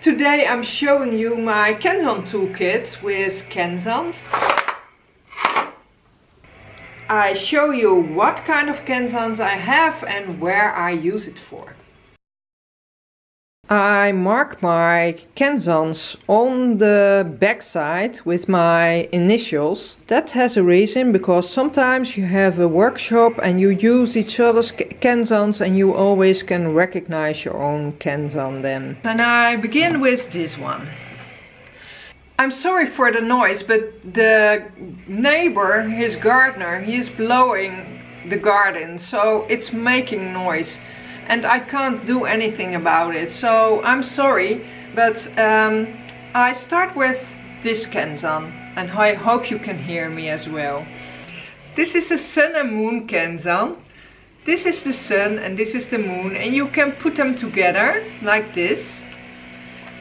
Today I'm showing you my Kenzan toolkit with Kenzans. I show you what kind of Kenzans I have and where I use it for. I mark my Kenzans on the back side with my initials. That has a reason, because sometimes you have a workshop and you use each other's Kenzans and you always can recognize your own Kenzan then. And I begin with this one. I'm sorry for the noise, but the neighbor, his gardener, he is blowing the garden, so it's making noise. And I can't do anything about it, so I'm sorry, but I start with this Kenzan, and I hope you can hear me as well. This is a sun and moon Kenzan. This is the sun and this is the moon, and you can put them together like this.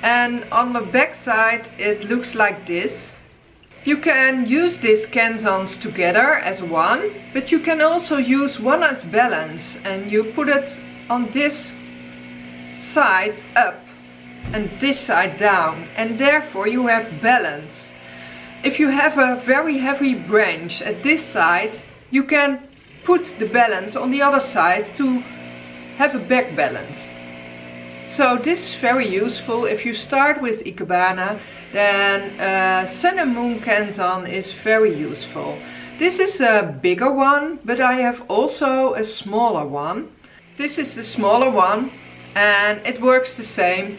And on the back side it looks like this. You can use these Kenzans together as one, but you can also use one as balance, and you put it on this side up and this side down, and therefore you have balance. If you have a very heavy branch at this side, you can put the balance on the other side to have a back balance. So this is very useful. If you start with Ikebana, then sun and moon Kenzan is very useful. This is a bigger one, but I have also a smaller one. This is the smaller one, and it works the same,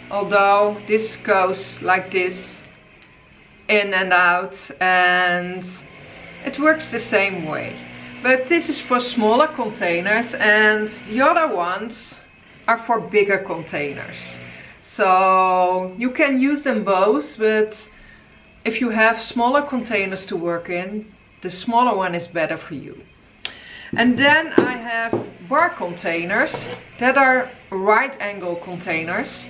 although this goes like this, in and out, and it works the same way. But this is for smaller containers, and the other ones are for bigger containers. So you can use them both, but if you have smaller containers to work in, the smaller one is better for you. And then I have bar containers that are right angle containers,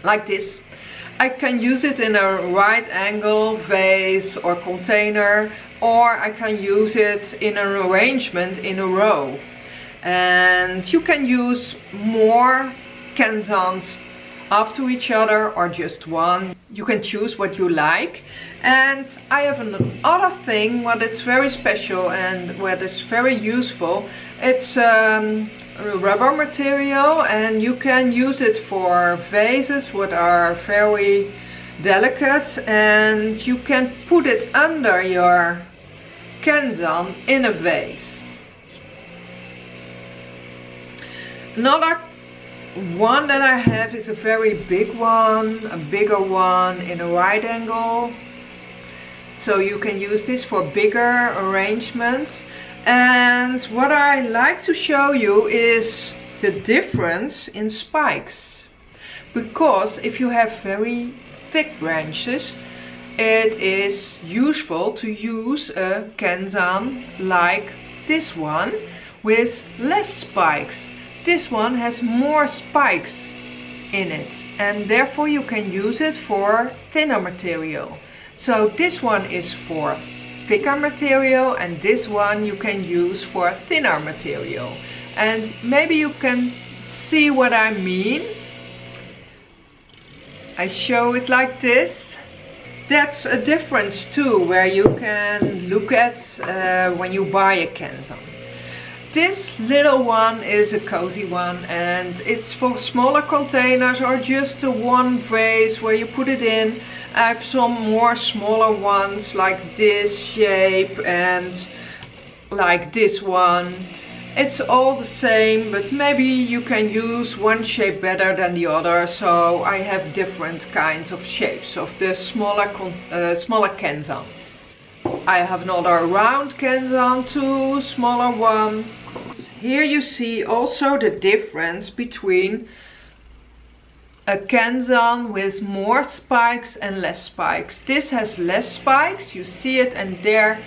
like this. I can use it in a right angle vase or container, or I can use it in an arrangement in a row. And you can use more Kenzans after each other or just one. You can choose what you like. And I have another thing what is very special and what is very useful. It's rubber material, and you can use it for vases what are very delicate, and you can put it under your Kenzan in a vase. Another one that I have is a very big one, a bigger one in a right angle. So you can use this for bigger arrangements. And what I like to show you is the difference in spikes. Because if you have very thick branches, it is useful to use a Kenzan like this one with less spikes. This one has more spikes in it, and therefore you can use it for thinner material. So this one is for thicker material, and this one you can use for thinner material. And maybe you can see what I mean. I show it like this. That's a difference too, where you can look at when you buy a Kenzan. This little one is a cozy one, and it's for smaller containers or just a one vase where you put it in. I have some more smaller ones like this shape and like this one. It's all the same, but maybe you can use one shape better than the other. So I have different kinds of shapes of the smaller Kenzan. I have another round Kenzan too, smaller one. Here you see also the difference between a Kenzan with more spikes and less spikes. This has less spikes, you see it, and there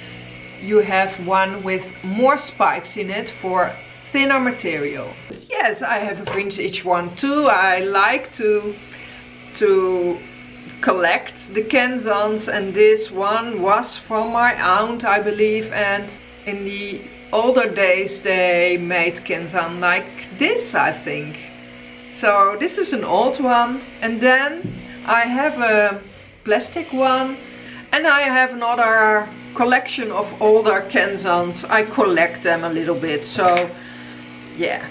you have one with more spikes in it for thinner material. Yes, I have a vintage one too. I like to collect the Kenzans, and this one was from my aunt, I believe, and in the older days they made Kenzan like this, I think. So this is an old one, and then I have a plastic one, and I have another collection of older Kenzans. I collect them a little bit, so yeah,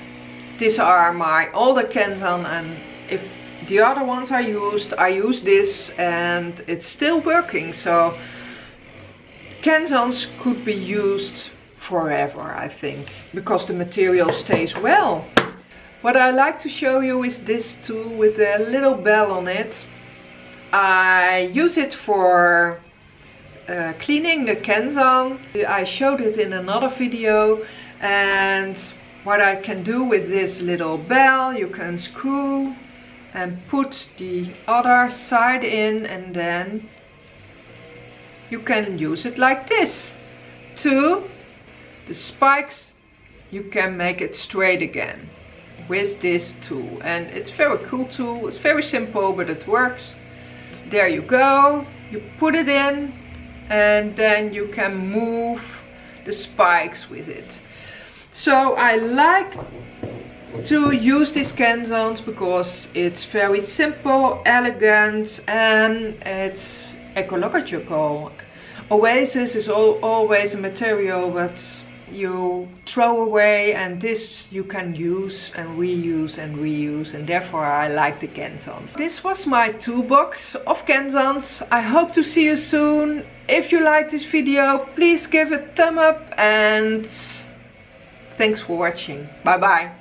these are my older Kenzan, and if the other ones I use this and it's still working. So Kenzans could be used forever, I think, because the material stays well. What I like to show you is this tool with a little bell on it. I use it for cleaning the Kenzan. I showed it in another video, and what I can do with this little bell, you can screw and put the other side in, and then you can use it like this. To the spikes, you can make it straight again with this tool, and it's a very cool tool. It's very simple, but it works. There you go, you put it in, and then you can move the spikes with it. So I like to use these Kenzans because it's very simple, elegant, and it's ecological. Oasis is always a material that you throw away, and this you can use and reuse and reuse, and therefore I like the Kenzans. This was my toolbox of Kenzans. I hope to see you soon. If you like this video, please give it a thumb up, and thanks for watching. Bye bye.